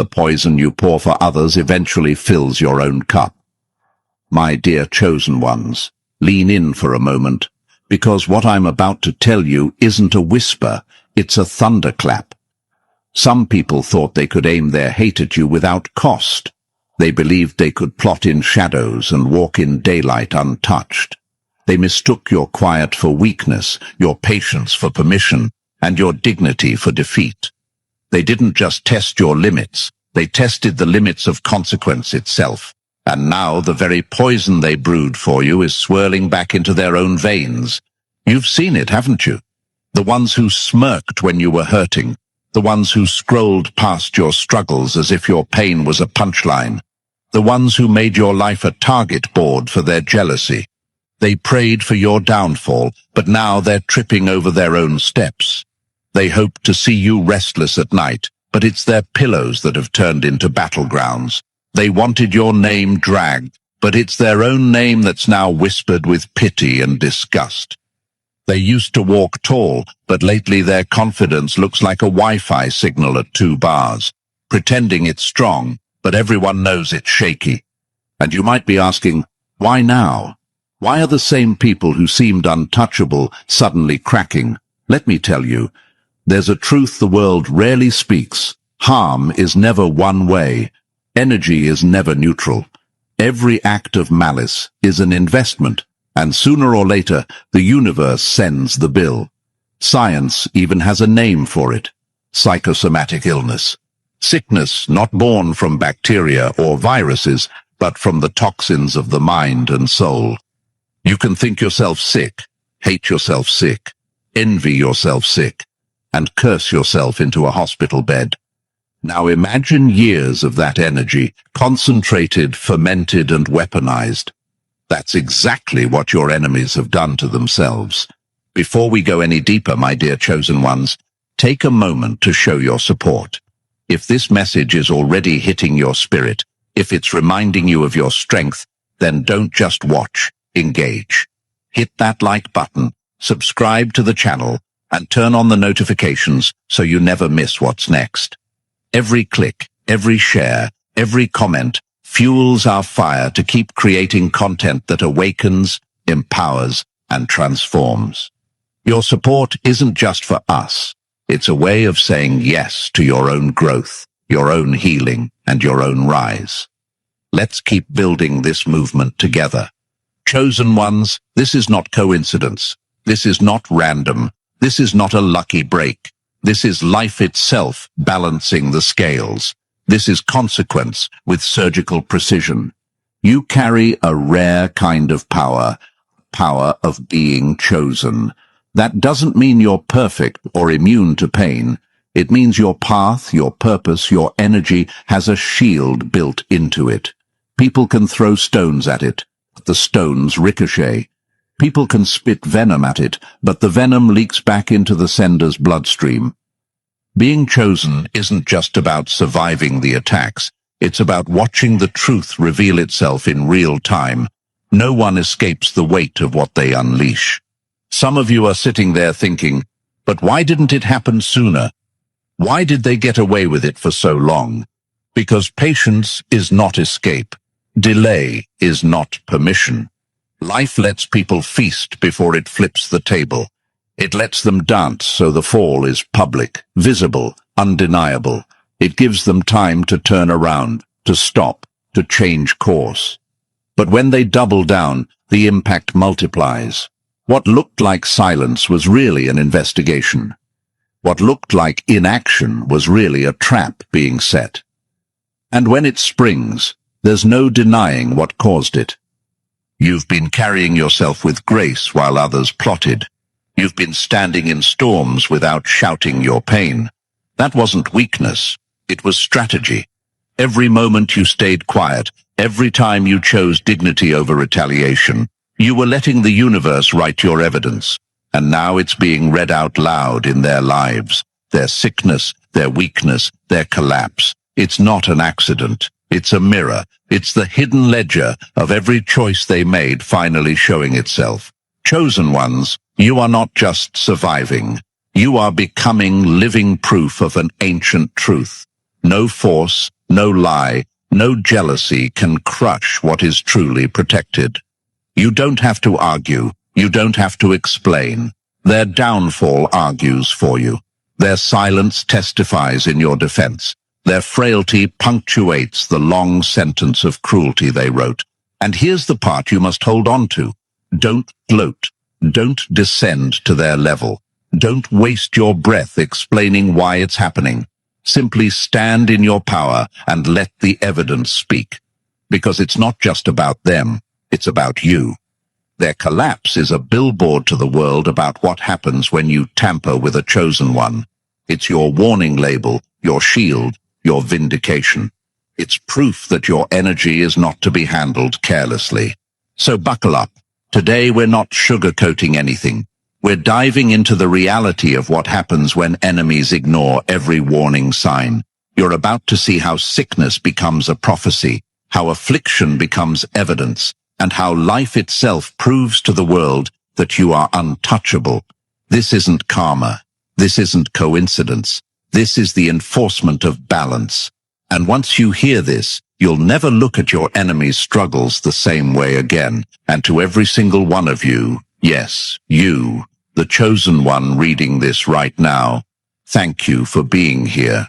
The poison you pour for others eventually fills your own cup. My dear chosen ones, lean in for a moment, because what I'm about to tell you isn't a whisper, it's a thunderclap. Some people thought they could aim their hate at you without cost. They believed they could plot in shadows and walk in daylight untouched. They mistook your quiet for weakness, your patience for permission, and your dignity for defeat. They didn't just test your limits, they tested the limits of consequence itself. And now the very poison they brewed for you is swirling back into their own veins. You've seen it, haven't you? The ones who smirked when you were hurting, the ones who scrolled past your struggles as if your pain was a punchline, the ones who made your life a target board for their jealousy. They prayed for your downfall, but now they're tripping over their own steps. They hope to see you restless at night, but it's their pillows that have turned into battlegrounds. They wanted your name dragged, but it's their own name that's now whispered with pity and disgust. They used to walk tall, but lately their confidence looks like a Wi-Fi signal at 2 bars, pretending it's strong, but everyone knows it's shaky. And you might be asking, why now? Why are the same people who seemed untouchable suddenly cracking? Let me tell you, there's a truth the world rarely speaks. Harm is never one way. Energy is never neutral. Every act of malice is an investment, and sooner or later, the universe sends the bill. Science even has a name for it: psychosomatic illness. Sickness not born from bacteria or viruses, but from the toxins of the mind and soul. You can think yourself sick, hate yourself sick, envy yourself sick, and curse yourself into a hospital bed. Now imagine years of that energy, concentrated, fermented, and weaponized. That's exactly what your enemies have done to themselves. Before we go any deeper, my dear chosen ones, take a moment to show your support. If this message is already hitting your spirit, if it's reminding you of your strength, then don't just watch, engage. Hit that like button, subscribe to the channel, and turn on the notifications so you never miss what's next. Every click, every share, every comment fuels our fire to keep creating content that awakens, empowers, and transforms. Your support isn't just for us. It's a way of saying yes to your own growth, your own healing, and your own rise. Let's keep building this movement together. Chosen ones, this is not coincidence. This is not random. This is not a lucky break. This is life itself balancing the scales. This is consequence with surgical precision. You carry a rare kind of power of being chosen. That doesn't mean you're perfect or immune to pain. It means your path, your purpose, your energy has a shield built into it. People can throw stones at it, but the stones ricochet. People can spit venom at it, but the venom leaks back into the sender's bloodstream. Being chosen isn't just about surviving the attacks. It's about watching the truth reveal itself in real time. No one escapes the weight of what they unleash. Some of you are sitting there thinking, but why didn't it happen sooner? Why did they get away with it for so long? Because patience is not escape. Delay is not permission. Life lets people feast before it flips the table. It lets them dance so the fall is public, visible, undeniable. It gives them time to turn around, to stop, to change course. But when they double down, the impact multiplies. What looked like silence was really an investigation. What looked like inaction was really a trap being set. And when it springs, there's no denying what caused it. You've been carrying yourself with grace while others plotted. You've been standing in storms without shouting your pain. That wasn't weakness, it was strategy. Every moment you stayed quiet, every time you chose dignity over retaliation, you were letting the universe write your evidence. And now it's being read out loud in their lives, their sickness, their weakness, their collapse. It's not an accident. It's a mirror. It's the hidden ledger of every choice they made finally showing itself. Chosen ones, you are not just surviving. You are becoming living proof of an ancient truth. No force, no lie, no jealousy can crush what is truly protected. You don't have to argue. You don't have to explain. Their downfall argues for you. Their silence testifies in your defense. Their frailty punctuates the long sentence of cruelty they wrote. And here's the part you must hold on to. Don't gloat. Don't descend to their level. Don't waste your breath explaining why it's happening. Simply stand in your power and let the evidence speak. Because it's not just about them, it's about you. Their collapse is a billboard to the world about what happens when you tamper with a chosen one. It's your warning label, your shield, your vindication. It's proof that your energy is not to be handled carelessly. So buckle up. Today we're not sugarcoating anything. We're diving into the reality of what happens when enemies ignore every warning sign. You're about to see how sickness becomes a prophecy, how affliction becomes evidence, and how life itself proves to the world that you are untouchable. This isn't karma. This isn't coincidence. This is the enforcement of balance. And once you hear this, you'll never look at your enemy's struggles the same way again. And to every single one of you, yes, you, the chosen one reading this right now, thank you for being here.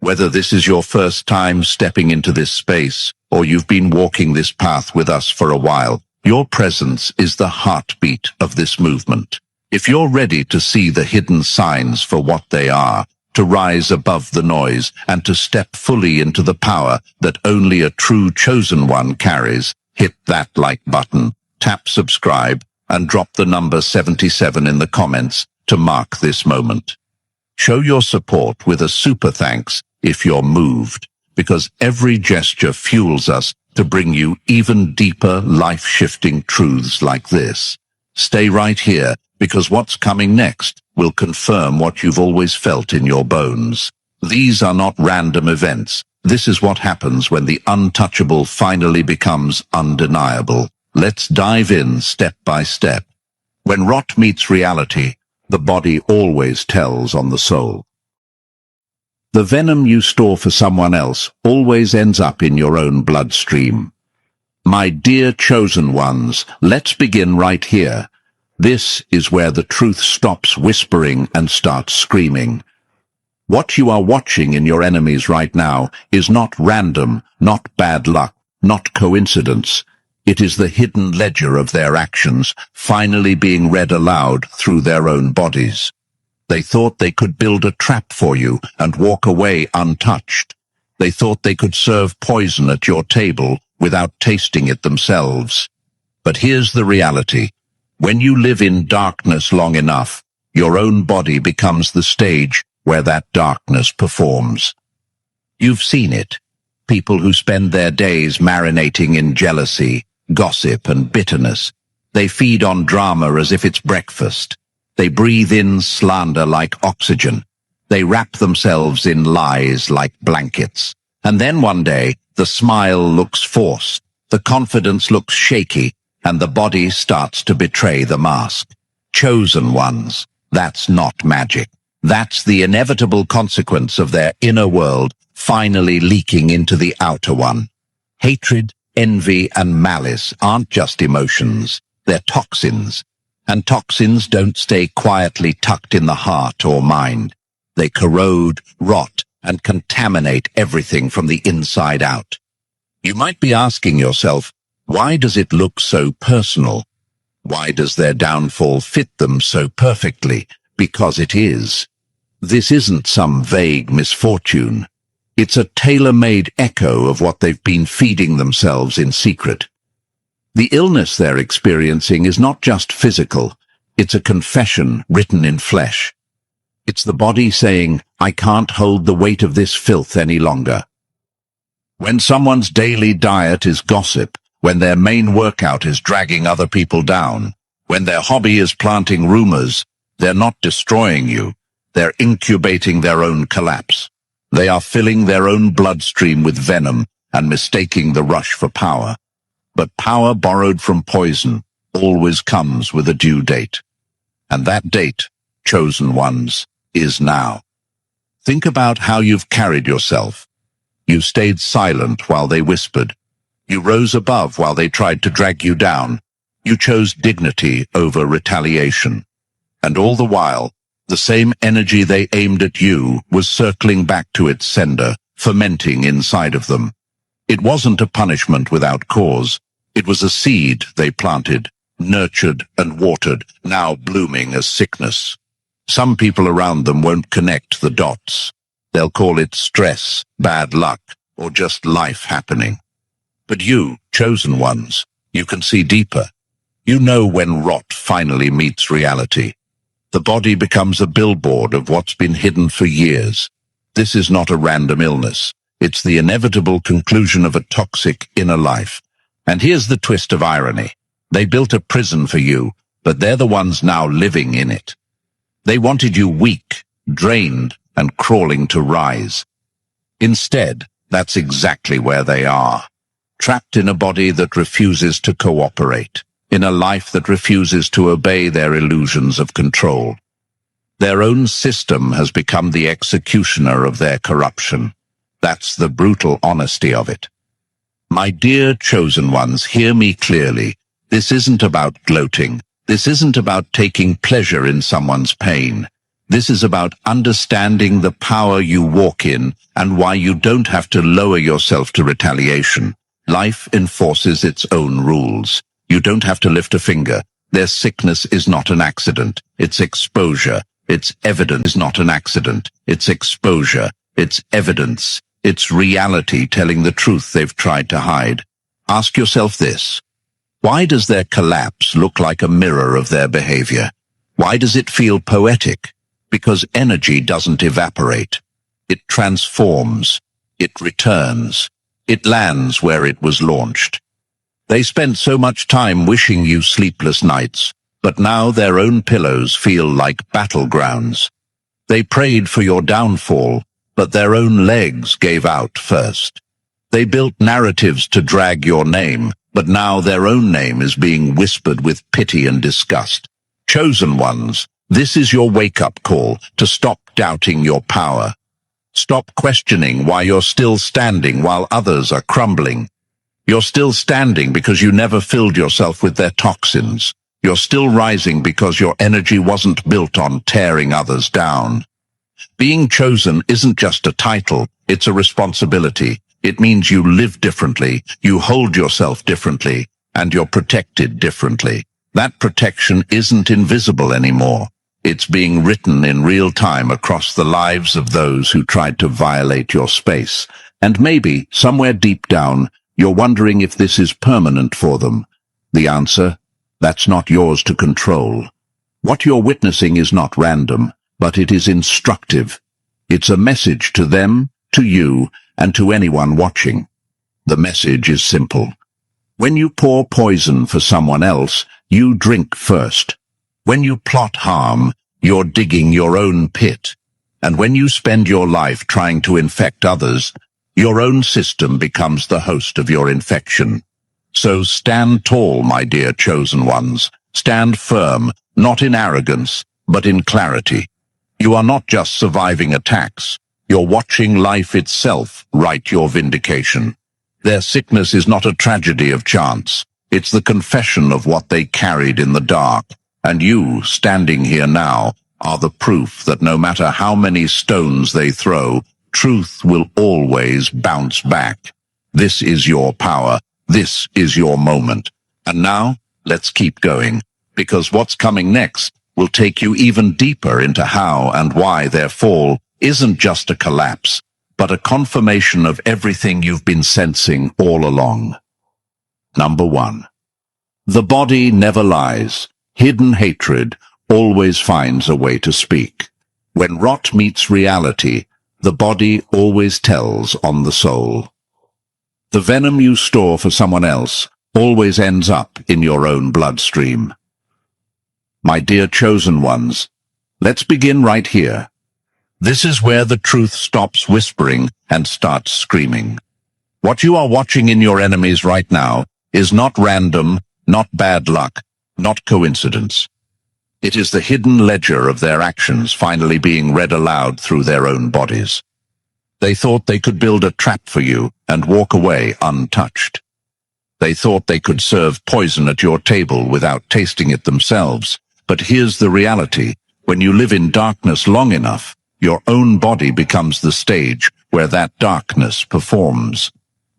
Whether this is your first time stepping into this space, or you've been walking this path with us for a while, your presence is the heartbeat of this movement. If you're ready to see the hidden signs for what they are, to rise above the noise, and to step fully into the power that only a true chosen one carries, hit that like button, tap subscribe, and drop the number 77 in the comments to mark this moment. Show your support with a super thanks if you're moved, because every gesture fuels us to bring you even deeper, life-shifting truths like this. Stay right here, because what's coming next will confirm what you've always felt in your bones. These are not random events. This is what happens when the untouchable finally becomes undeniable. Let's dive in step by step. When rot meets reality, the body always tells on the soul. The venom you store for someone else always ends up in your own bloodstream. My dear chosen ones, let's begin right here. This is where the truth stops whispering and starts screaming. What you are watching in your enemies right now is not random, not bad luck, not coincidence. It is the hidden ledger of their actions finally being read aloud through their own bodies. They thought they could build a trap for you and walk away untouched. They thought they could serve poison at your table without tasting it themselves. But here's the reality. When you live in darkness long enough, your own body becomes the stage where that darkness performs. You've seen it. People who spend their days marinating in jealousy, gossip, and bitterness. They feed on drama as if it's breakfast. They breathe in slander like oxygen. They wrap themselves in lies like blankets. And then one day, the smile looks forced, the confidence looks shaky, and the body starts to betray the mask. Chosen ones, that's not magic. That's the inevitable consequence of their inner world finally leaking into the outer one. Hatred, envy, and malice aren't just emotions, they're toxins. And toxins don't stay quietly tucked in the heart or mind. They corrode, rot, and contaminate everything from the inside out. You might be asking yourself, why does it look so personal? Why does their downfall fit them so perfectly? Because it is. This isn't some vague misfortune. It's a tailor-made echo of what they've been feeding themselves in secret. The illness they're experiencing is not just physical, it's a confession written in flesh. It's the body saying, I can't hold the weight of this filth any longer. When someone's daily diet is gossip, when their main workout is dragging other people down, when their hobby is planting rumors, they're not destroying you, they're incubating their own collapse. They are filling their own bloodstream with venom and mistaking the rush for power. But power borrowed from poison always comes with a due date. And that date, chosen ones, is now. Think about how you've carried yourself, You stayed silent while they whispered. You rose above while they tried to drag you down. You chose dignity over retaliation. And all the while, the same energy they aimed at you was circling back to its sender, fermenting inside of them. It wasn't a punishment without cause. It was a seed they planted, nurtured and watered, now blooming as sickness. Some people around them won't connect the dots. They'll call it stress, bad luck, or just life happening. But you, chosen ones, you can see deeper. You know when rot finally meets reality. The body becomes a billboard of what's been hidden for years. This is not a random illness. It's the inevitable conclusion of a toxic inner life. And here's the twist of irony. They built a prison for you, but they're the ones now living in it. They wanted you weak, drained, and crawling to rise. Instead, that's exactly where they are. Trapped in a body that refuses to cooperate, in a life that refuses to obey their illusions of control. Their own system has become the executioner of their corruption. That's the brutal honesty of it. My dear chosen ones, hear me clearly. This isn't about gloating. This isn't about taking pleasure in someone's pain. This is about understanding the power you walk in and why you don't have to lower yourself to retaliation. Life enforces its own rules. You don't have to lift a finger. Their sickness is not an accident. It's exposure. It's evidence is not an accident. It's exposure. It's evidence. It's reality telling the truth they've tried to hide. Ask yourself this. Why does their collapse look like a mirror of their behavior? Why does it feel poetic? Because energy doesn't evaporate. It transforms. It returns. It lands where it was launched. They spent so much time wishing you sleepless nights, but now their own pillows feel like battlegrounds. They prayed for your downfall, but their own legs gave out first. They built narratives to drag your name, but now their own name is being whispered with pity and disgust. Chosen ones, this is your wake-up call to stop doubting your power. Stop questioning why you're still standing while others are crumbling. You're still standing because you never filled yourself with their toxins. You're still rising because your energy wasn't built on tearing others down. Being chosen isn't just a title, it's a responsibility. It means you live differently, you hold yourself differently, and you're protected differently. That protection isn't invisible anymore. It's being written in real time across the lives of those who tried to violate your space. And maybe, somewhere deep down, you're wondering if this is permanent for them. The answer? That's not yours to control. What you're witnessing is not random, but it is instructive. It's a message to them, to you, and to anyone watching. The message is simple. When you pour poison for someone else, you drink first. When you plot harm, you're digging your own pit. And when you spend your life trying to infect others, your own system becomes the host of your infection. So stand tall, my dear chosen ones. Stand firm, not in arrogance, but in clarity. You are not just surviving attacks. You're watching life itself write your vindication. Their sickness is not a tragedy of chance. It's the confession of what they carried in the dark. And you, standing here now, are the proof that no matter how many stones they throw, truth will always bounce back. This is your power. This is your moment. And now, let's keep going, because what's coming next will take you even deeper into how and why their fall isn't just a collapse, but a confirmation of everything you've been sensing all along. Number 1. The body never lies. Hidden hatred always finds a way to speak. When rot meets reality, the body always tells on the soul. The venom you store for someone else always ends up in your own bloodstream. My dear chosen ones, let's begin right here. This is where the truth stops whispering and starts screaming. What you are watching in your enemies right now is not random, not bad luck, not coincidence. It is the hidden ledger of their actions finally being read aloud through their own bodies. They thought they could build a trap for you and walk away untouched. They thought they could serve poison at your table without tasting it themselves. But here's the reality. When you live in darkness long enough, your own body becomes the stage where that darkness performs.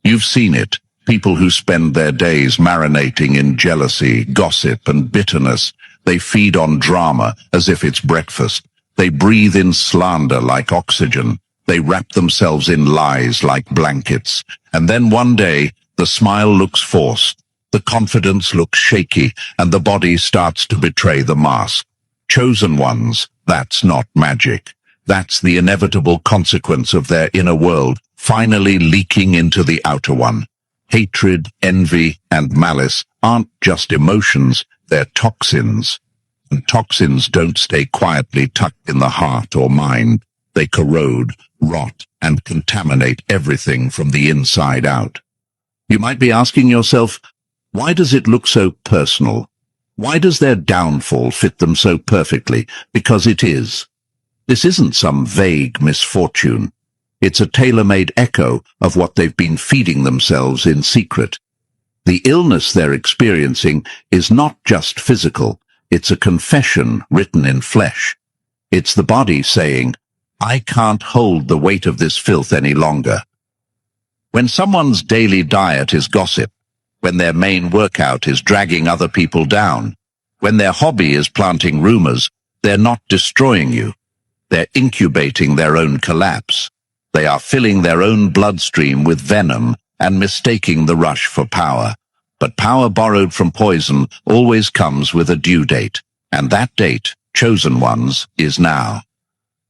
You've seen it. People who spend their days marinating in jealousy, gossip, and bitterness. They feed on drama as if it's breakfast. They breathe in slander like oxygen. They wrap themselves in lies like blankets. And then one day, the smile looks forced, the confidence looks shaky, and the body starts to betray the mask. Chosen ones, that's not magic. That's the inevitable consequence of their inner world finally leaking into the outer one. Hatred, envy, and malice aren't just emotions, they're toxins. And toxins don't stay quietly tucked in the heart or mind. They corrode, rot, and contaminate everything from the inside out. You might be asking yourself, why does it look so personal? Why does their downfall fit them so perfectly? Because it is. This isn't some vague misfortune. It's a tailor-made echo of what they've been feeding themselves in secret. The illness they're experiencing is not just physical. It's a confession written in flesh. It's the body saying, I can't hold the weight of this filth any longer. When someone's daily diet is gossip, when their main workout is dragging other people down, when their hobby is planting rumors, they're not destroying you. They're incubating their own collapse. They are filling their own bloodstream with venom and mistaking the rush for power. But power borrowed from poison always comes with a due date, and that date, chosen ones, is now.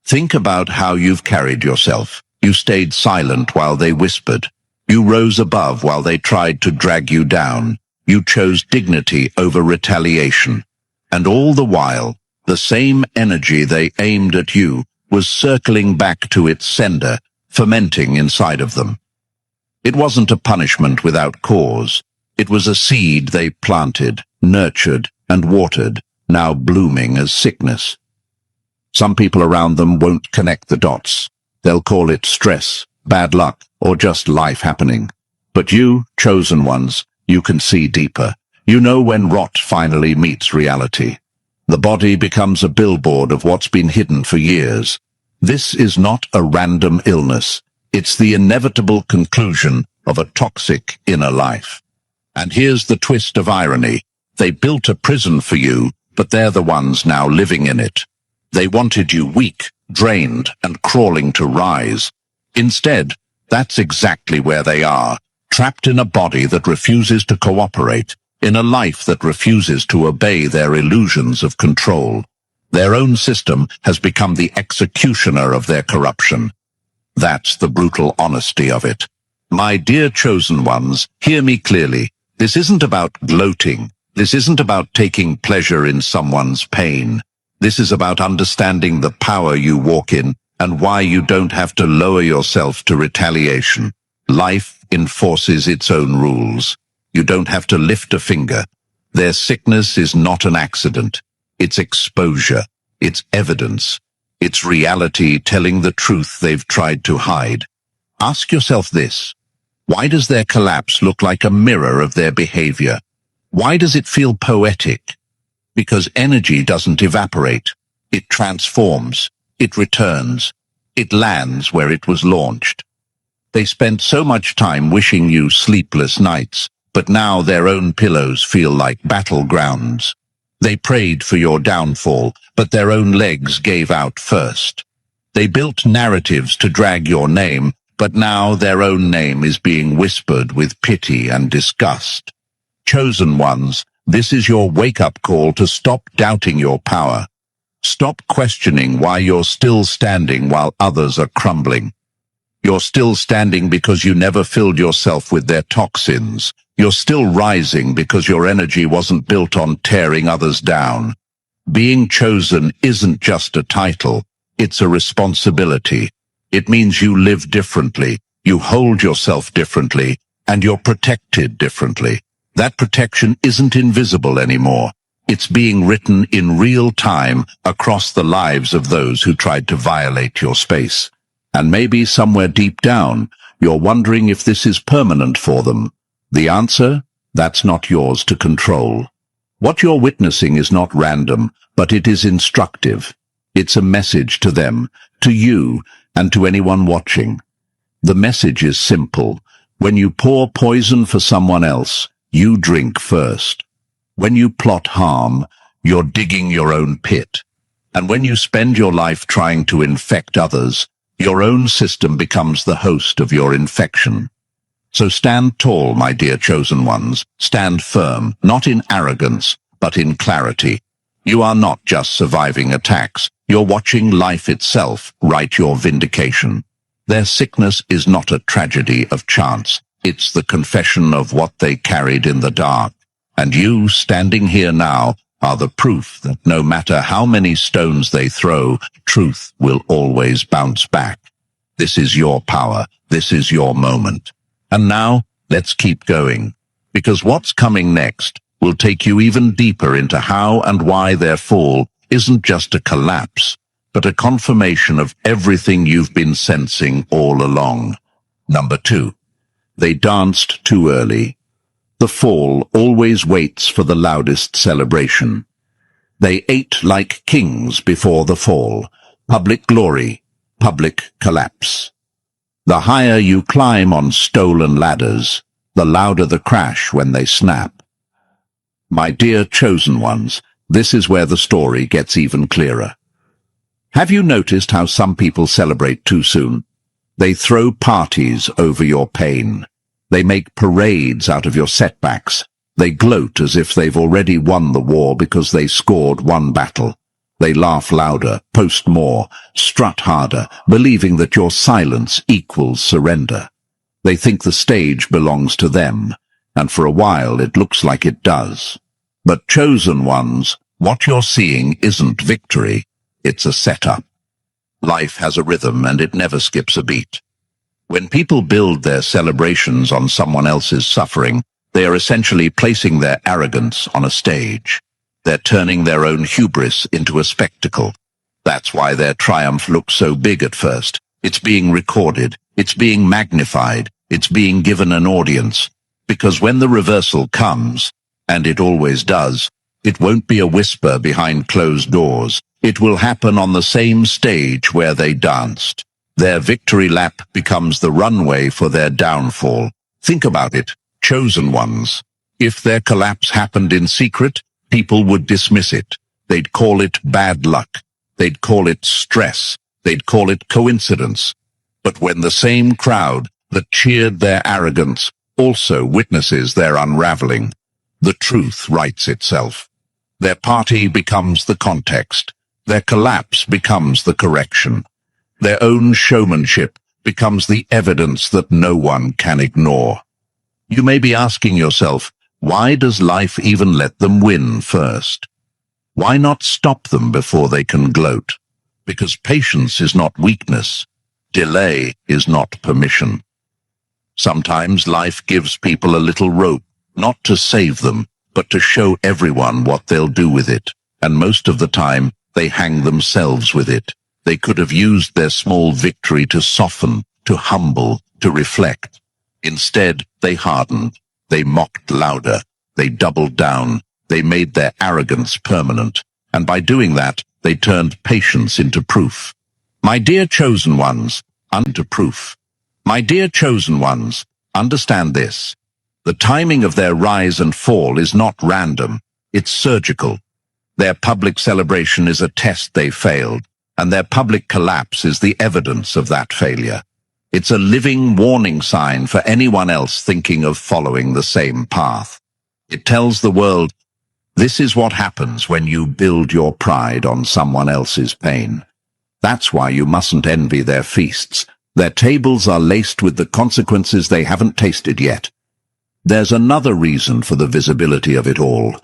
Think about how you've carried yourself. You stayed silent while they whispered. You rose above while they tried to drag you down. You chose dignity over retaliation. And all the while, the same energy they aimed at you was circling back to its sender, fermenting inside of them. It wasn't a punishment without cause. It was a seed they planted, nurtured, and watered, now blooming as sickness. Some people around them won't connect the dots. They'll call it stress, bad luck, or just life happening. But you, chosen ones, you can see deeper. You know when rot finally meets reality. The body becomes a billboard of what's been hidden for years. This is not a random illness. It's the inevitable conclusion of a toxic inner life. And here's the twist of irony. They built a prison for you, but they're the ones now living in it. They wanted you weak, drained, and crawling to rise. Instead, that's exactly where they are, trapped in a body that refuses to cooperate, in a life that refuses to obey their illusions of control. Their own system has become the executioner of their corruption. That's the brutal honesty of it. My dear chosen ones, hear me clearly. This isn't about gloating. This isn't about taking pleasure in someone's pain. This is about understanding the power you walk in and why you don't have to lower yourself to retaliation. Life enforces its own rules. You don't have to lift a finger. Their sickness is not an accident. It's exposure. It's evidence. It's reality telling the truth they've tried to hide. Ask yourself this. Why does their collapse look like a mirror of their behavior? Why does it feel poetic? Because energy doesn't evaporate. It transforms. It returns. It lands where it was launched. They spent so much time wishing you sleepless nights, but now their own pillows feel like battlegrounds. They prayed for your downfall, but their own legs gave out first. They built narratives to drag your name, but now their own name is being whispered with pity and disgust. Chosen ones, this is your wake-up call to stop doubting your power. Stop questioning why you're still standing while others are crumbling. You're still standing because you never filled yourself with their toxins. You're still rising because your energy wasn't built on tearing others down. Being chosen isn't just a title, it's a responsibility. It means you live differently, you hold yourself differently, and you're protected differently. That protection isn't invisible anymore. It's being written in real time across the lives of those who tried to violate your space. And maybe somewhere deep down, you're wondering if this is permanent for them. The answer? That's not yours to control. What you're witnessing is not random, but it is instructive. It's a message to them, to you, and to anyone watching. The message is simple. When you pour poison for someone else, you drink first. When you plot harm, you're digging your own pit. And when you spend your life trying to infect others, your own system becomes the host of your infection. So stand tall, my dear chosen ones. Stand firm, not in arrogance, but in clarity. You are not just surviving attacks. You're watching life itself write your vindication. Their sickness is not a tragedy of chance. It's the confession of what they carried in the dark. And you, standing here now, are the proof that no matter how many stones they throw, truth will always bounce back. This is your power. This is your moment. And now, let's keep going. Because what's coming next will take you even deeper into how and why their fall isn't just a collapse, but a confirmation of everything you've been sensing all along. Number 2. They danced too early. The fall always waits for the loudest celebration. They ate like kings before the fall. Public glory, public collapse. The higher you climb on stolen ladders, the louder the crash when they snap. My dear chosen ones, this is where the story gets even clearer. Have you noticed how some people celebrate too soon? They throw parties over your pain. They make parades out of your setbacks. They gloat as if they've already won the war because they scored one battle. They laugh louder, post more, strut harder, believing that your silence equals surrender. They think the stage belongs to them, and for a while it looks like it does. But chosen ones, what you're seeing isn't victory, it's a setup. Life has a rhythm and it never skips a beat. When people build their celebrations on someone else's suffering, they are essentially placing their arrogance on a stage. They're turning their own hubris into a spectacle. That's why their triumph looks so big at first. It's being recorded, it's being magnified, it's being given an audience. Because when the reversal comes, and it always does, it won't be a whisper behind closed doors. It will happen on the same stage where they danced. Their victory lap becomes the runway for their downfall. Think about it, chosen ones. If their collapse happened in secret, people would dismiss it. They'd call it bad luck. They'd call it stress. They'd call it coincidence. But when the same crowd that cheered their arrogance also witnesses their unraveling, the truth writes itself. Their party becomes the context. Their collapse becomes the correction. Their own showmanship becomes the evidence that no one can ignore. You may be asking yourself, why does life even let them win first? Why not stop them before they can gloat? Because patience is not weakness. Delay is not permission. Sometimes life gives people a little rope, not to save them, but to show everyone what they'll do with it. And most of the time, they hang themselves with it. They could have used their small victory to soften, to humble, to reflect. Instead, they hardened. They mocked louder. They doubled down. They made their arrogance permanent. And by doing that, they turned patience into proof. My dear chosen ones, unto proof. My dear chosen ones, understand this. The timing of their rise and fall is not random. It's surgical. Their public celebration is a test they failed, and their public collapse is the evidence of that failure. It's a living warning sign for anyone else thinking of following the same path. It tells the world, this is what happens when you build your pride on someone else's pain. That's why you mustn't envy their feasts. Their tables are laced with the consequences they haven't tasted yet. There's another reason for the visibility of it all.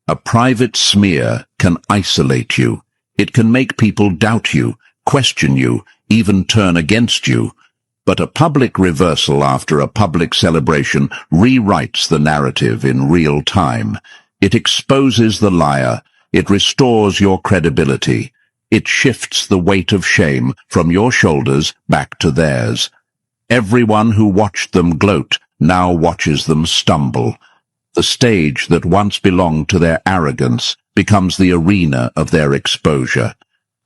A private smear can isolate you. It can make people doubt you, question you, even turn against you. But a public reversal after a public celebration rewrites the narrative in real time. It exposes the liar. It restores your credibility. It shifts the weight of shame from your shoulders back to theirs. Everyone who watched them gloat now watches them stumble. The stage that once belonged to their arrogance becomes the arena of their exposure.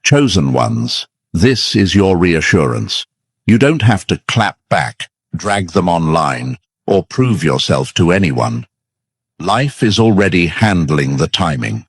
Chosen ones, this is your reassurance. You don't have to clap back, drag them online, or prove yourself to anyone. Life is already handling the timing.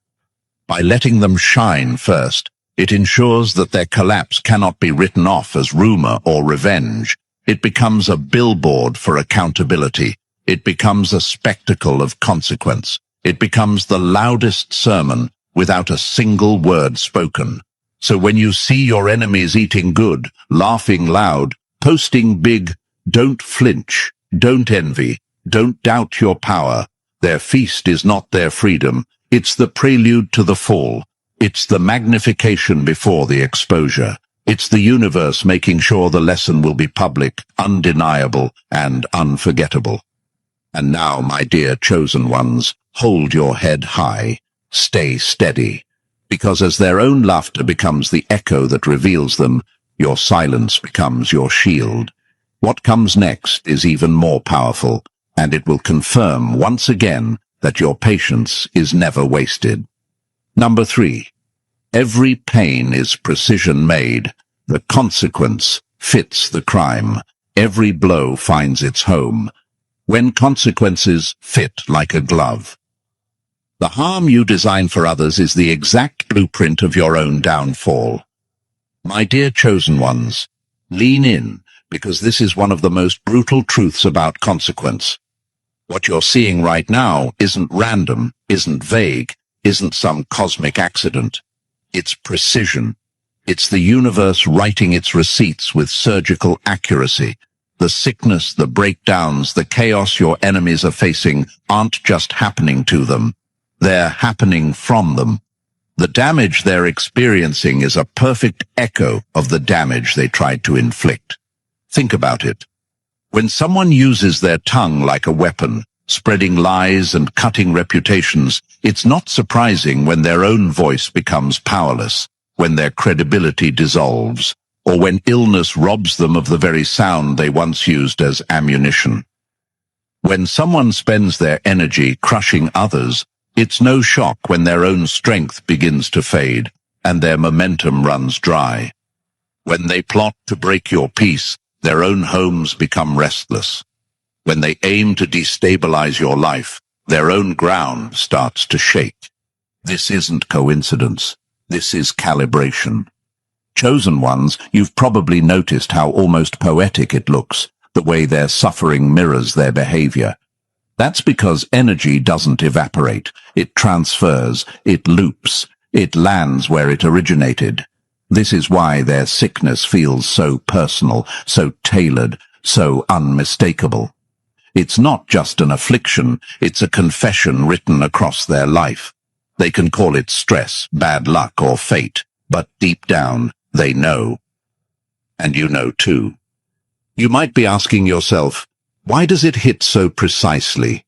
By letting them shine first, it ensures that their collapse cannot be written off as rumor or revenge. It becomes a billboard for accountability. It becomes a spectacle of consequence. It becomes the loudest sermon without a single word spoken. So when you see your enemies eating good, laughing loud, posting big, don't flinch, don't envy, don't doubt your power. Their feast is not their freedom. It's the prelude to the fall. It's the magnification before the exposure. It's the universe making sure the lesson will be public, undeniable, and unforgettable. And now, my dear chosen ones, hold your head high. Stay steady. Because as their own laughter becomes the echo that reveals them, your silence becomes your shield. What comes next is even more powerful, and it will confirm once again that your patience is never wasted. Number 3. Every pain is precision made. The consequence fits the crime. Every blow finds its home. When consequences fit like a glove. The harm you design for others is the exact blueprint of your own downfall. My dear chosen ones, lean in, because this is one of the most brutal truths about consequence. What you're seeing right now isn't random, isn't vague, isn't some cosmic accident. It's precision. It's the universe writing its receipts with surgical accuracy. The sickness, the breakdowns, the chaos your enemies are facing aren't just happening to them. They're happening from them. The damage they're experiencing is a perfect echo of the damage they tried to inflict. Think about it. When someone uses their tongue like a weapon, spreading lies and cutting reputations, it's not surprising when their own voice becomes powerless, when their credibility dissolves, or when illness robs them of the very sound they once used as ammunition. When someone spends their energy crushing others, it's no shock when their own strength begins to fade and their momentum runs dry. When they plot to break your peace, their own homes become restless. When they aim to destabilize your life, their own ground starts to shake. This isn't coincidence. This is calibration. Chosen ones, you've probably noticed how almost poetic it looks, the way their suffering mirrors their behavior. That's because energy doesn't evaporate. It transfers, it loops, it lands where it originated. This is why their sickness feels so personal, so tailored, so unmistakable. It's not just an affliction, it's a confession written across their life. They can call it stress, bad luck, or fate, but deep down, they know. And you know too. You might be asking yourself, why does it hit so precisely?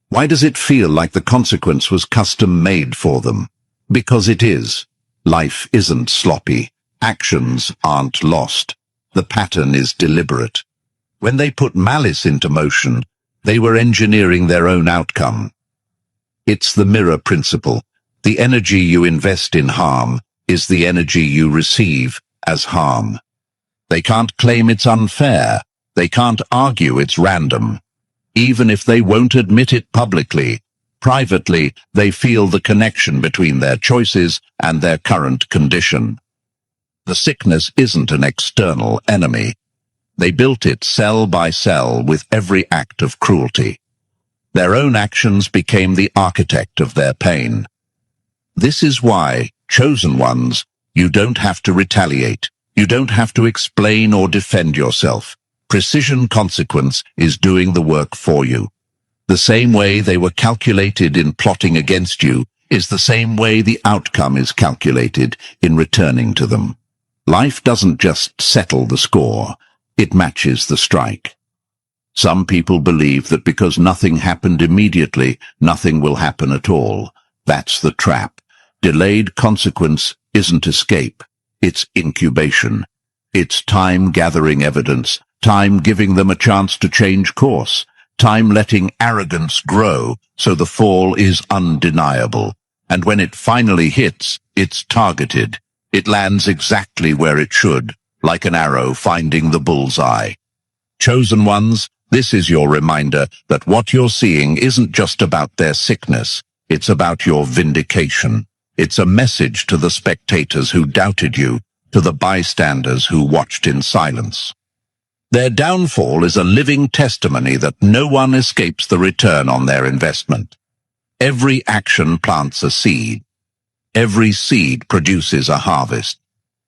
Why does it feel like the consequence was custom-made for them? Because it is. Life isn't sloppy. Actions aren't lost. The pattern is deliberate. When they put malice into motion, they were engineering their own outcome. It's the mirror principle. The energy you invest in harm is the energy you receive as harm. They can't claim it's unfair. They can't argue it's random. Even if they won't admit it publicly, privately, they feel the connection between their choices and their current condition. The sickness isn't an external enemy. They built it cell by cell with every act of cruelty. Their own actions became the architect of their pain. This is why, chosen ones, you don't have to retaliate. You don't have to explain or defend yourself. Precision consequence is doing the work for you. The same way they were calculated in plotting against you is the same way the outcome is calculated in returning to them. Life doesn't just settle the score, it matches the strike. Some people believe that because nothing happened immediately, nothing will happen at all. That's the trap. Delayed consequence isn't escape, It's incubation. It's time gathering evidence, time giving them a chance to change course, time letting arrogance grow so the fall is undeniable. And when it finally hits, it's targeted. It lands exactly where it should, like an arrow finding the bullseye. Chosen ones, this is your reminder that what you're seeing isn't just about their sickness, it's about your vindication. It's a message to the spectators who doubted you, to the bystanders who watched in silence. Their downfall is a living testimony that no one escapes the return on their investment. Every action plants a seed. Every seed produces a harvest.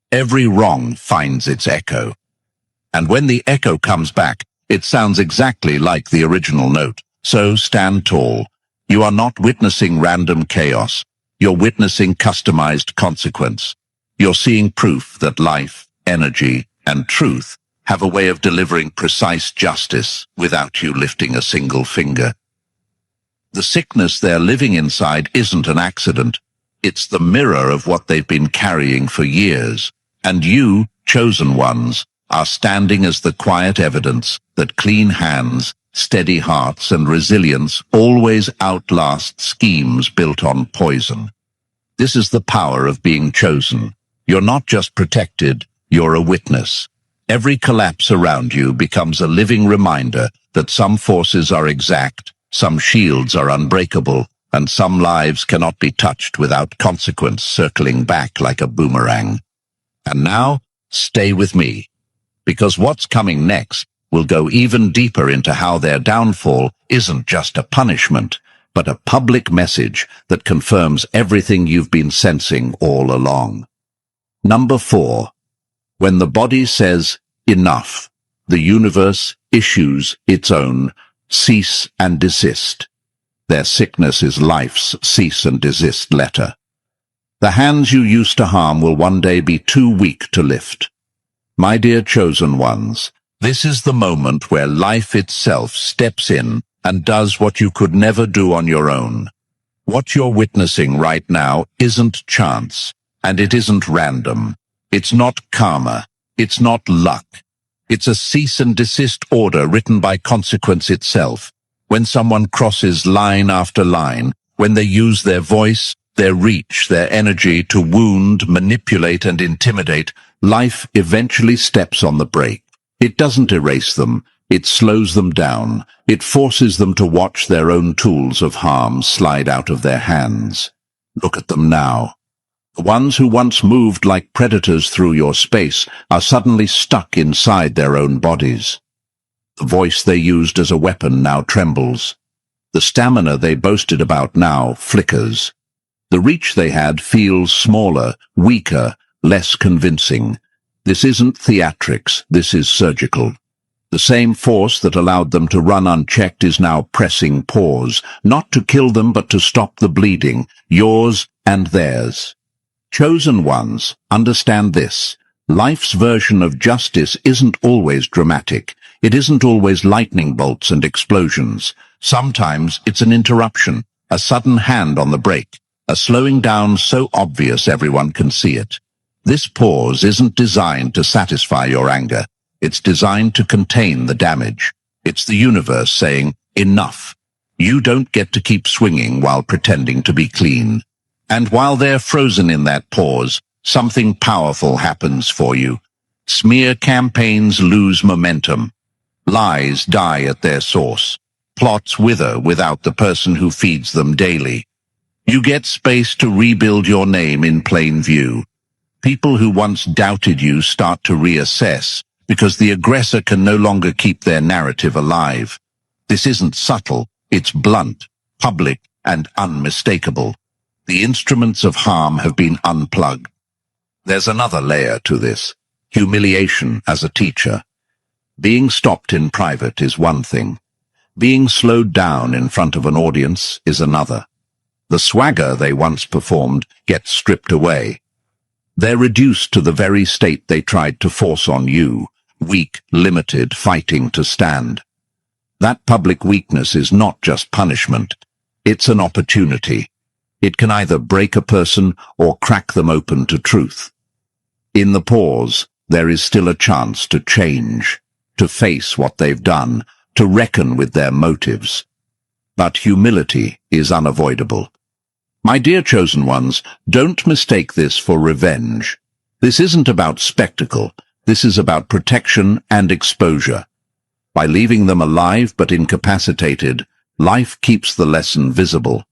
Every wrong finds its echo. And when the echo comes back, it sounds exactly like the original note. So stand tall. You are not witnessing random chaos. You're witnessing customized consequence. You're seeing proof that life, energy, and truth have a way of delivering precise justice without you lifting a single finger. The sickness they're living inside isn't an accident. It's the mirror of what they've been carrying for years. And you, chosen ones, are standing as the quiet evidence that clean hands, steady hearts, and resilience always outlast schemes built on poison. This is the power of being chosen. You're not just protected, you're a witness. Every collapse around you becomes a living reminder that some forces are exact, some shields are unbreakable, and some lives cannot be touched without consequence circling back like a boomerang. And now, stay with me, because what's coming next will go even deeper into how their downfall isn't just a punishment, but a public message that confirms everything you've been sensing all along. Number 4. When the body says, enough, the universe issues its own cease and desist. Their sickness is life's cease and desist letter. The hands you used to harm will one day be too weak to lift. My dear chosen ones, this is the moment where life itself steps in and does what you could never do on your own. What you're witnessing right now isn't chance, and it isn't random. It's not karma. It's not luck. It's a cease and desist order written by consequence itself. When someone crosses line after line, when they use their voice, their reach, their energy to wound, manipulate, and intimidate, life eventually steps on the brake. It doesn't erase them. It slows them down. It forces them to watch their own tools of harm slide out of their hands. Look at them now. The ones who once moved like predators through your space are suddenly stuck inside their own bodies. The voice they used as a weapon now trembles. The stamina they boasted about now flickers. The reach they had feels smaller, weaker, less convincing. This isn't theatrics, this is surgical. The same force that allowed them to run unchecked is now pressing pause, not to kill them but to stop the bleeding, yours and theirs. Chosen ones, understand this. Life's version of justice isn't always dramatic. It isn't always lightning bolts and explosions. Sometimes it's an interruption, a sudden hand on the brake, a slowing down so obvious everyone can see it. This pause isn't designed to satisfy your anger. It's designed to contain the damage. It's the universe saying, enough. You don't get to keep swinging while pretending to be clean. And while they're frozen in that pause, something powerful happens for you. Smear campaigns lose momentum. Lies die at their source. Plots wither without the person who feeds them daily. You get space to rebuild your name in plain view. People who once doubted you start to reassess because the aggressor can no longer keep their narrative alive. This isn't subtle, it's blunt, public, and unmistakable. The instruments of harm have been unplugged. There's another layer to this. Humiliation as a teacher. Being stopped in private is one thing. Being slowed down in front of an audience is another. The swagger they once performed gets stripped away. They're reduced to the very state they tried to force on you, weak, limited, fighting to stand. That public weakness is not just punishment. It's an opportunity. It can either break a person or crack them open to truth. In the pause, there is still a chance to change, to face what they've done, to reckon with their motives. But humility is unavoidable. My dear chosen ones, don't mistake this for revenge. This isn't about spectacle. This is about protection and exposure. By leaving them alive but incapacitated, life keeps the lesson visible.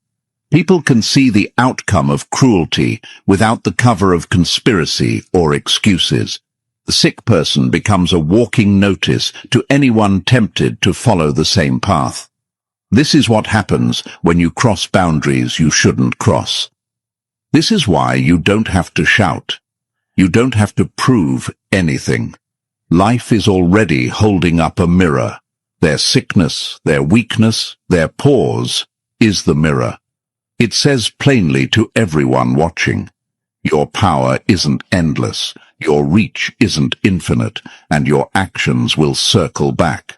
People can see the outcome of cruelty without the cover of conspiracy or excuses. The sick person becomes a walking notice to anyone tempted to follow the same path. This is what happens when you cross boundaries you shouldn't cross. This is why you don't have to shout. You don't have to prove anything. Life is already holding up a mirror. Their sickness, their weakness, their pause is the mirror. It says plainly to everyone watching, your power isn't endless, your reach isn't infinite, and your actions will circle back.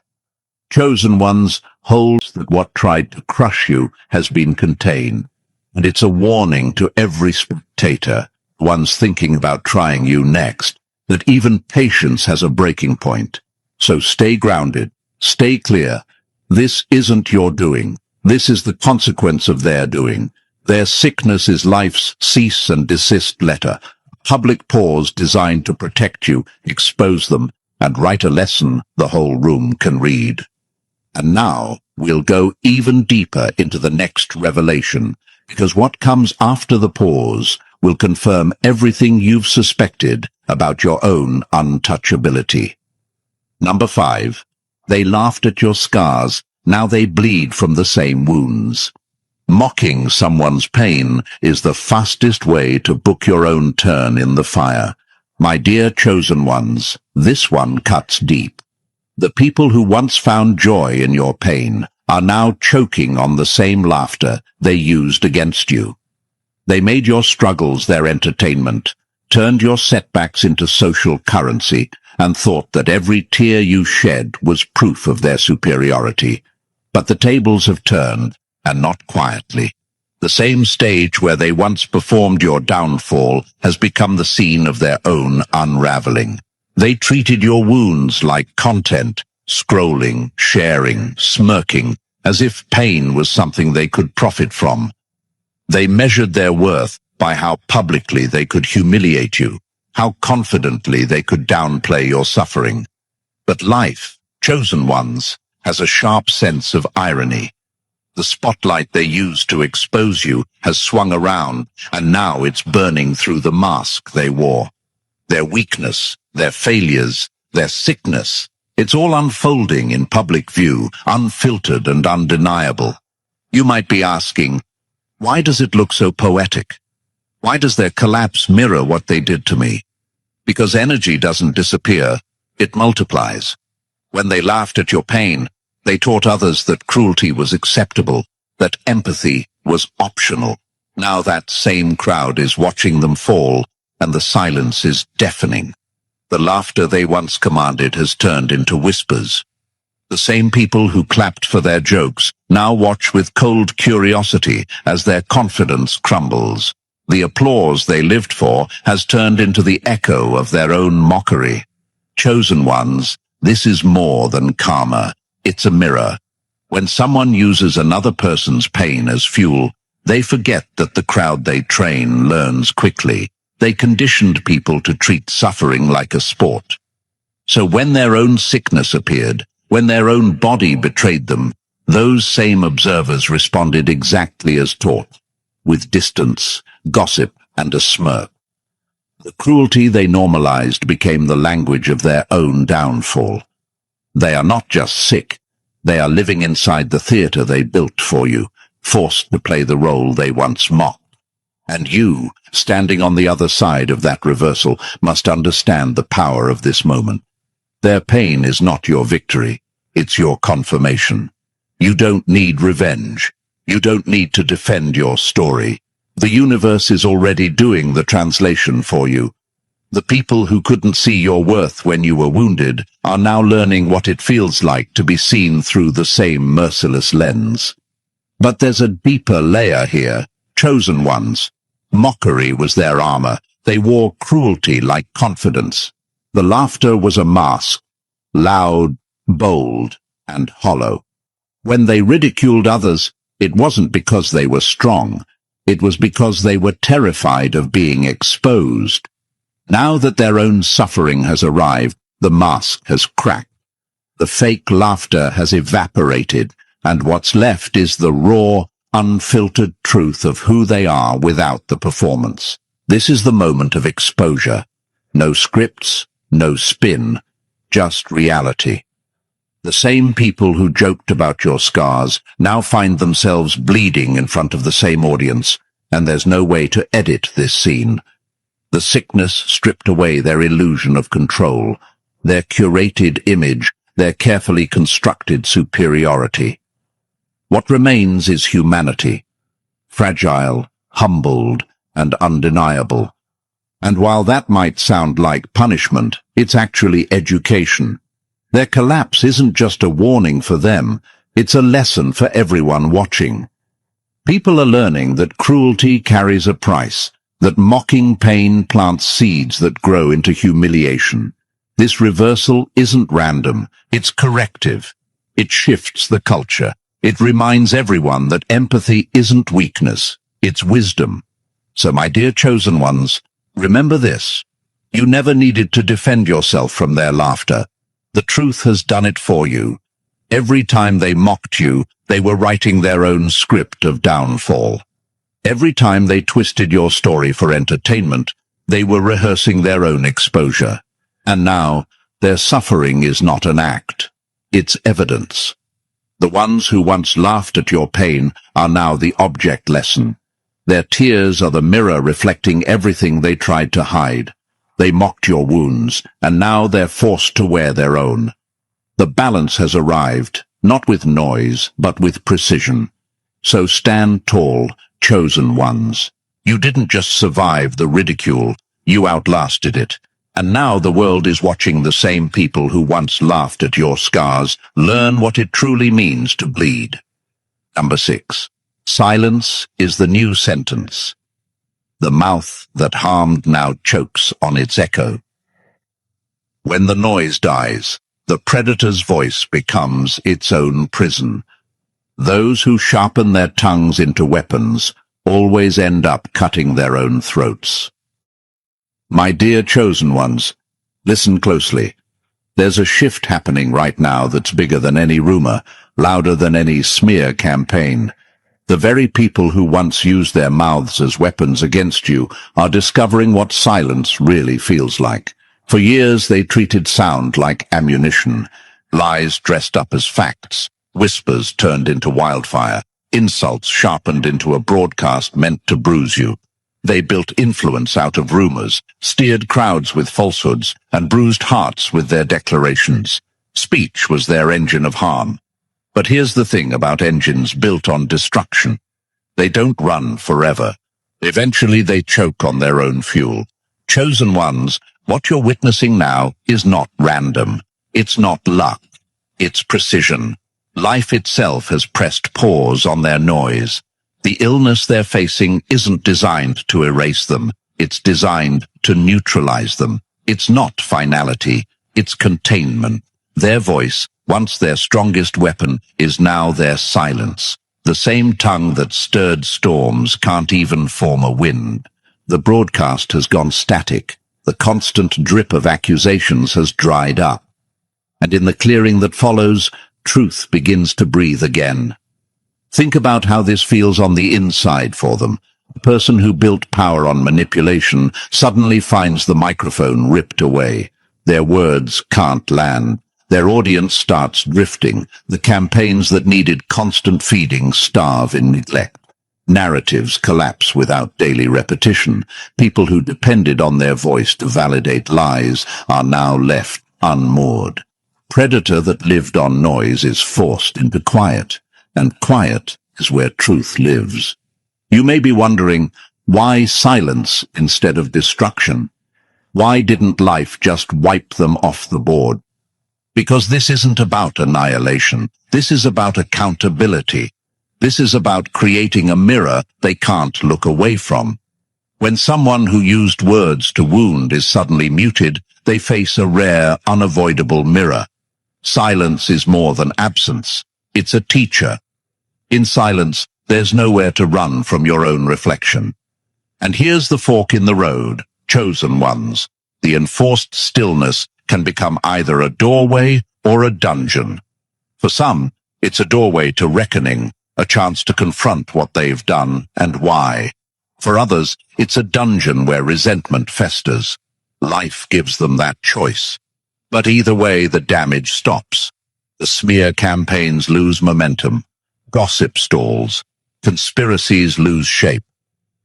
Chosen ones, hold that what tried to crush you has been contained, and it's a warning to every spectator, ones thinking about trying you next, that even patience has a breaking point. So stay grounded, stay clear. This isn't your doing. This is the consequence of their doing. Their sickness is life's cease and desist letter, a public pause designed to protect you, expose them, and write a lesson the whole room can read. And now we'll go even deeper into the next revelation, because what comes after the pause will confirm everything you've suspected about your own untouchability. Number 5. They laughed at your scars. Now they bleed from the same wounds. Mocking someone's pain is the fastest way to book your own turn in the fire. My dear chosen ones, this one cuts deep. The people who once found joy in your pain are now choking on the same laughter they used against you. They made your struggles their entertainment, turned your setbacks into social currency, and thought that every tear you shed was proof of their superiority. But the tables have turned, and not quietly. The same stage where they once performed your downfall has become the scene of their own unraveling. They treated your wounds like content, scrolling, sharing, smirking, as if pain was something they could profit from. They measured their worth by how publicly they could humiliate you, how confidently they could downplay your suffering. But life, chosen ones, has a sharp sense of irony. The spotlight they used to expose you has swung around, and now it's burning through the mask they wore. Their weakness, their failures, their sickness, it's all unfolding in public view, unfiltered and undeniable. You might be asking, why does it look so poetic? Why does their collapse mirror what they did to me? Because energy doesn't disappear, it multiplies. When they laughed at your pain, they taught others that cruelty was acceptable, that empathy was optional. Now that same crowd is watching them fall, and the silence is deafening. The laughter they once commanded has turned into whispers. The same people who clapped for their jokes now watch with cold curiosity as their confidence crumbles. The applause they lived for has turned into the echo of their own mockery. Chosen ones, this is more than karma. It's a mirror. When someone uses another person's pain as fuel, they forget that the crowd they train learns quickly. They conditioned people to treat suffering like a sport. So when their own sickness appeared, when their own body betrayed them, those same observers responded exactly as taught, with distance, gossip, and a smirk. The cruelty they normalized became the language of their own downfall. They are not just sick, they are living inside the theater they built for you, forced to play the role they once mocked. And you, standing on the other side of that reversal, must understand the power of this moment. Their pain is not your victory, it's your confirmation. You don't need revenge. You don't need to defend your story. The universe is already doing the translation for you. The people who couldn't see your worth when you were wounded are now learning what it feels like to be seen through the same merciless lens. But there's a deeper layer here, chosen ones. Mockery was their armor, They wore cruelty like confidence. The laughter was a mask, loud, bold, and hollow. When they ridiculed others, it wasn't because they were strong. It was because they were terrified of being exposed. Now that their own suffering has arrived, the mask has cracked. The fake laughter has evaporated, and what's left is the raw, unfiltered truth of who they are without the performance. This is the moment of exposure. No scripts, no spin, just reality. The same people who joked about your scars now find themselves bleeding in front of the same audience, and there's no way to edit this scene. The sickness stripped away their illusion of control, their curated image, their carefully constructed superiority. What remains is humanity, fragile, humbled, and undeniable. And while that might sound like punishment, it's actually education. Their collapse isn't just a warning for them, it's a lesson for everyone watching. People are learning that cruelty carries a price, that mocking pain plants seeds that grow into humiliation. This reversal isn't random, it's corrective. It shifts the culture. It reminds everyone that empathy isn't weakness, it's wisdom. So my dear chosen ones, remember this. You never needed to defend yourself from their laughter. The truth has done it for you. Every time they mocked you, they were writing their own script of downfall. Every time they twisted your story for entertainment, they were rehearsing their own exposure. And now, their suffering is not an act. It's evidence. The ones who once laughed at your pain are now the object lesson. Their tears are the mirror reflecting everything they tried to hide. They mocked your wounds, and now they're forced to wear their own. The balance has arrived, not with noise, but with precision. So stand tall, chosen ones. You didn't just survive the ridicule, you outlasted it. And now the world is watching the same people who once laughed at your scars learn what it truly means to bleed. Number 6. Silence is the new sentence. The mouth that harmed now chokes on its echo. When the noise dies, the predator's voice becomes its own prison. Those who sharpen their tongues into weapons always end up cutting their own throats. My dear chosen ones, listen closely. There's a shift happening right now that's bigger than any rumor, louder than any smear campaign. The very people who once used their mouths as weapons against you are discovering what silence really feels like. For years they treated sound like ammunition, lies dressed up as facts, whispers turned into wildfire, insults sharpened into a broadcast meant to bruise you. They built influence out of rumors, steered crowds with falsehoods, and bruised hearts with their declarations. Speech was their engine of harm. But here's the thing about engines built on destruction. They don't run forever. Eventually they choke on their own fuel. Chosen ones, what you're witnessing now is not random. It's not luck. It's precision. Life itself has pressed pause on their noise. The illness they're facing isn't designed to erase them. It's designed to neutralize them. It's not finality. It's containment. Their voice, once their strongest weapon, is now their silence. The same tongue that stirred storms can't even form a wind. The broadcast has gone static. The constant drip of accusations has dried up. And in the clearing that follows, truth begins to breathe again. Think about how this feels on the inside for them. A person who built power on manipulation suddenly finds the microphone ripped away. Their words can't land. Their audience starts drifting. The campaigns that needed constant feeding starve in neglect. Narratives collapse without daily repetition. People who depended on their voice to validate lies are now left unmoored. Predator that lived on noise is forced into quiet, and quiet is where truth lives. You may be wondering, why silence instead of destruction? Why didn't life just wipe them off the board? Because this isn't about annihilation. This is about accountability. This is about creating a mirror they can't look away from. When someone who used words to wound is suddenly muted, they face a rare, unavoidable mirror. Silence is more than absence. It's a teacher. In silence, there's nowhere to run from your own reflection. And here's the fork in the road, chosen ones. The enforced stillness can become either a doorway or a dungeon. For some, it's a doorway to reckoning, a chance to confront what they've done and why. For others, it's a dungeon where resentment festers. Life gives them that choice. But either way, the damage stops. The smear campaigns lose momentum. Gossip stalls. Conspiracies lose shape.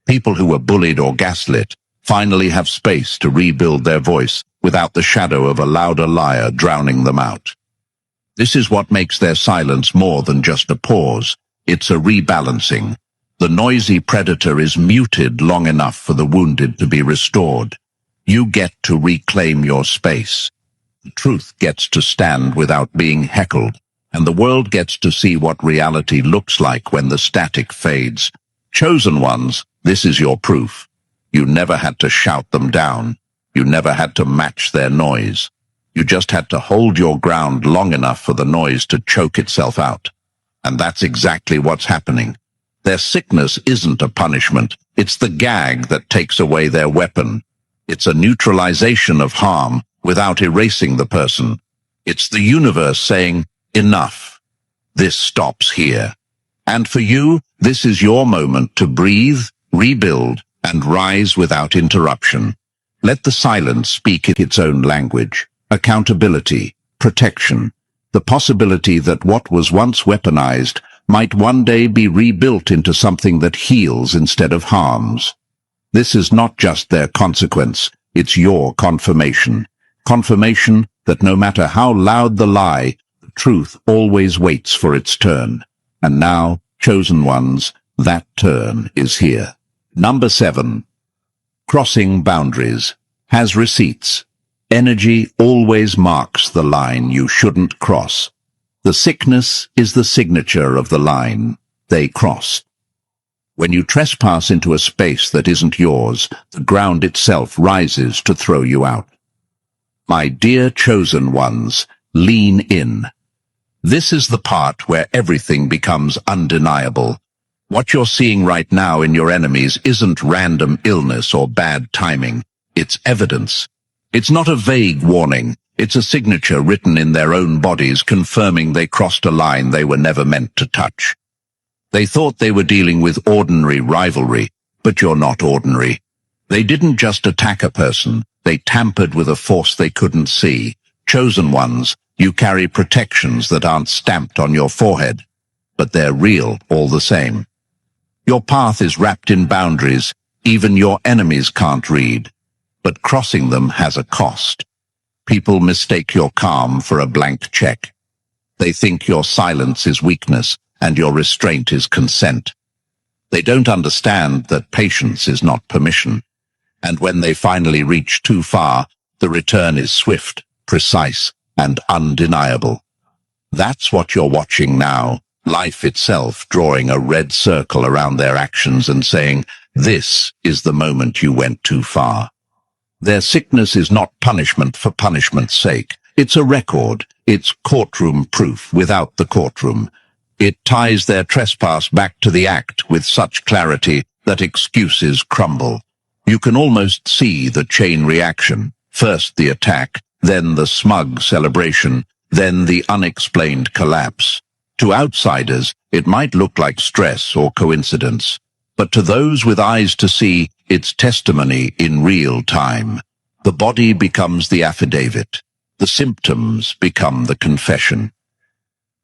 People who were bullied or gaslit finally have space to rebuild their voice without the shadow of a louder liar drowning them out. This is what makes their silence more than just a pause. It's a rebalancing. The noisy predator is muted long enough for the wounded to be restored. You get to reclaim your space. The truth gets to stand without being heckled, and the world gets to see what reality looks like when the static fades. Chosen ones, this is your proof. You never had to shout them down. You never had to match their noise. You just had to hold your ground long enough for the noise to choke itself out. And that's exactly what's happening. Their sickness isn't a punishment. It's the gag that takes away their weapon. It's a neutralization of harm without erasing the person. It's the universe saying, enough. This stops here. And for you, this is your moment to breathe, rebuild, and rise without interruption. Let the silence speak its own language. Accountability, protection, the possibility that what was once weaponized might one day be rebuilt into something that heals instead of harms. This is not just their consequence, it's your confirmation. Confirmation that no matter how loud the lie, the truth always waits for its turn. And now, chosen ones, that turn is here. Number 7. Crossing boundaries. Has receipts. Energy always marks the line you shouldn't cross. The sickness is the signature of the line they crossed. When you trespass into a space that isn't yours, the ground itself rises to throw you out. My dear chosen ones, lean in. This is the part where everything becomes undeniable. What you're seeing right now in your enemies isn't random illness or bad timing. It's evidence. It's not a vague warning. It's a signature written in their own bodies confirming they crossed a line they were never meant to touch. They thought they were dealing with ordinary rivalry, but you're not ordinary. They didn't just attack a person. They tampered with a force they couldn't see. Chosen ones, you carry protections that aren't stamped on your forehead, but they're real all the same. Your path is wrapped in boundaries even your enemies can't read, but crossing them has a cost. People mistake your calm for a blank check. They think your silence is weakness and your restraint is consent. They don't understand that patience is not permission. And when they finally reach too far, the return is swift, precise, and undeniable. That's what you're watching now, life itself drawing a red circle around their actions and saying, this is the moment you went too far. Their sickness is not punishment for punishment's sake. It's a record. It's courtroom proof without the courtroom. It ties their trespass back to the act with such clarity that excuses crumble. You can almost see the chain reaction. First the attack, then the smug celebration, then the unexplained collapse. To outsiders, it might look like stress or coincidence, but to those with eyes to see, it's testimony in real time. The body becomes the affidavit. The symptoms become the confession.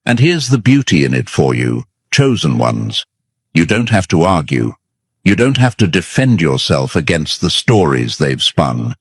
And here's the beauty in it for you, chosen ones. You don't have to argue. You don't have to defend yourself against the stories they've spun.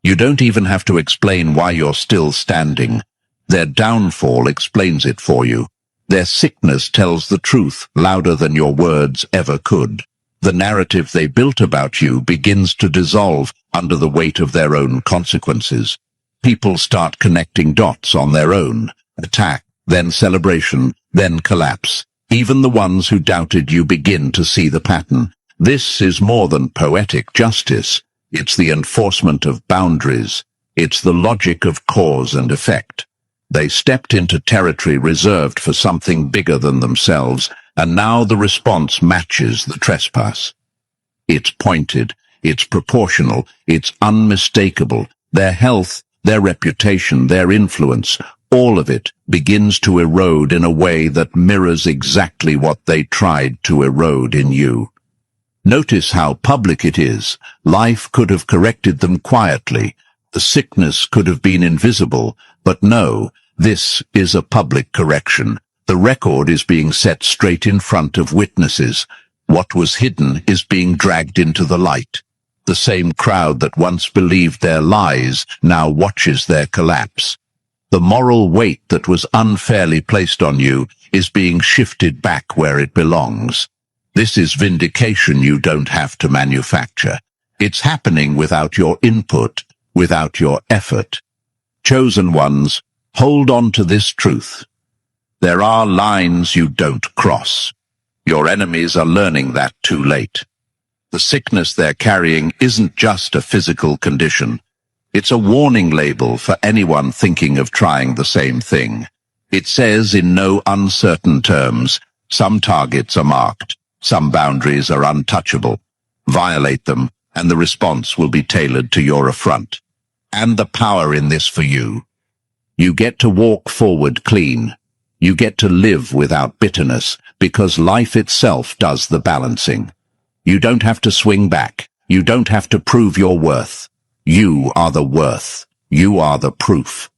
You don't even have to explain why you're still standing. Their downfall explains it for you. Their sickness tells the truth louder than your words ever could. The narrative they built about you begins to dissolve under the weight of their own consequences. People start connecting dots on their own. Attack, then celebration, then collapse. Even the ones who doubted you begin to see the pattern. This is more than poetic justice. It's the enforcement of boundaries. It's the logic of cause and effect. They stepped into territory reserved for something bigger than themselves, and now the response matches the trespass. It's pointed, it's proportional, it's unmistakable. Their health, their reputation, their influence, all of it begins to erode in a way that mirrors exactly what they tried to erode in you. Notice how public it is. Life could have corrected them quietly. The sickness could have been invisible, but no, this is a public correction. The record is being set straight in front of witnesses. What was hidden is being dragged into the light. The same crowd that once believed their lies now watches their collapse. The moral weight that was unfairly placed on you is being shifted back where it belongs. This is vindication you don't have to manufacture. It's happening without your input, without your effort. Chosen ones, hold on to this truth. There are lines you don't cross. Your enemies are learning that too late. The sickness they're carrying isn't just a physical condition. It's a warning label for anyone thinking of trying the same thing. It says in no uncertain terms, some targets are marked, some boundaries are untouchable. Violate them, and the response will be tailored to your affront. And the power in this for you. You get to walk forward clean. You get to live without bitterness, because life itself does the balancing. You don't have to swing back. You don't have to prove your worth. You are the worth. You are the proof.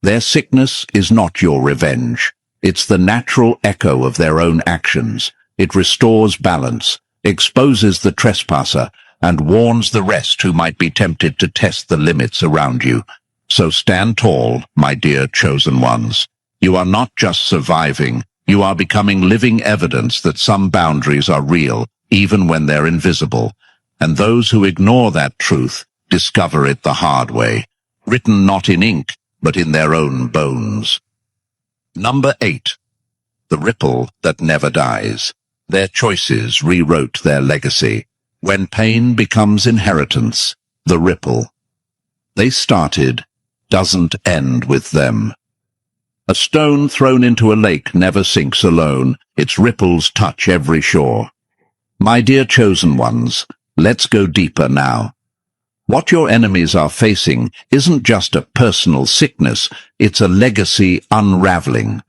Their sickness is not your revenge. It's the natural echo of their own actions. It restores balance, exposes the trespasser, and warns the rest who might be tempted to test the limits around you. So stand tall, my dear chosen ones. You are not just surviving. You are becoming living evidence that some boundaries are real, even when they're invisible. And those who ignore that truth discover it the hard way, written not in ink, but in their own bones. Number 8. The ripple that never dies. Their choices rewrote their legacy. When pain becomes inheritance, the ripple they started doesn't end with them. A stone thrown into a lake never sinks alone. Its ripples touch every shore. My dear chosen ones, let's go deeper now. What your enemies are facing isn't just a personal sickness, it's a legacy unraveling.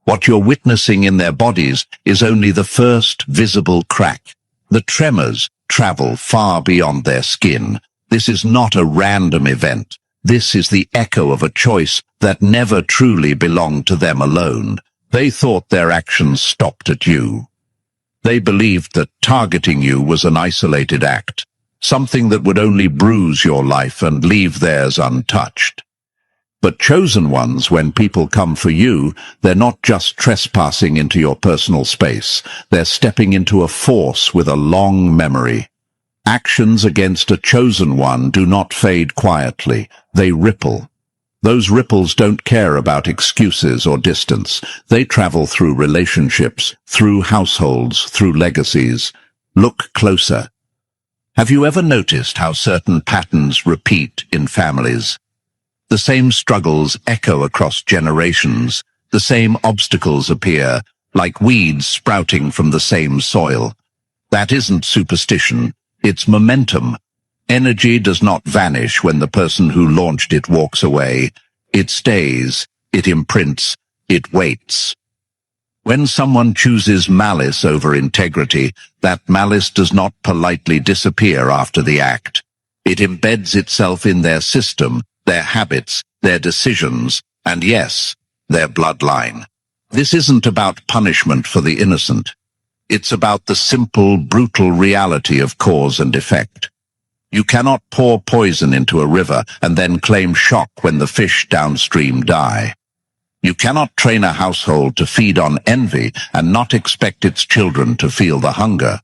What you're witnessing in their bodies is only the first visible crack. The tremors travel far beyond their skin. This is not a random event. This is the echo of a choice that never truly belonged to them alone. They thought their actions stopped at you. They believed that targeting you was an isolated act, something that would only bruise your life and leave theirs untouched. But chosen ones, when people come for you, they're not just trespassing into your personal space. They're stepping into a force with a long memory. Actions against a chosen one do not fade quietly. They ripple. Those ripples don't care about excuses or distance. They travel through relationships, through households, through legacies. Look closer. Have you ever noticed how certain patterns repeat in families? The same struggles echo across generations. The same obstacles appear, like weeds sprouting from the same soil. That isn't superstition. It's momentum. Energy does not vanish when the person who launched it walks away. It stays, it imprints, it waits. When someone chooses malice over integrity, that malice does not politely disappear after the act. It embeds itself in their system, their habits, their decisions, and yes, their bloodline. This isn't about punishment for the innocent. It's about the simple, brutal reality of cause and effect. You cannot pour poison into a river and then claim shock when the fish downstream die. You cannot train a household to feed on envy and not expect its children to feel the hunger.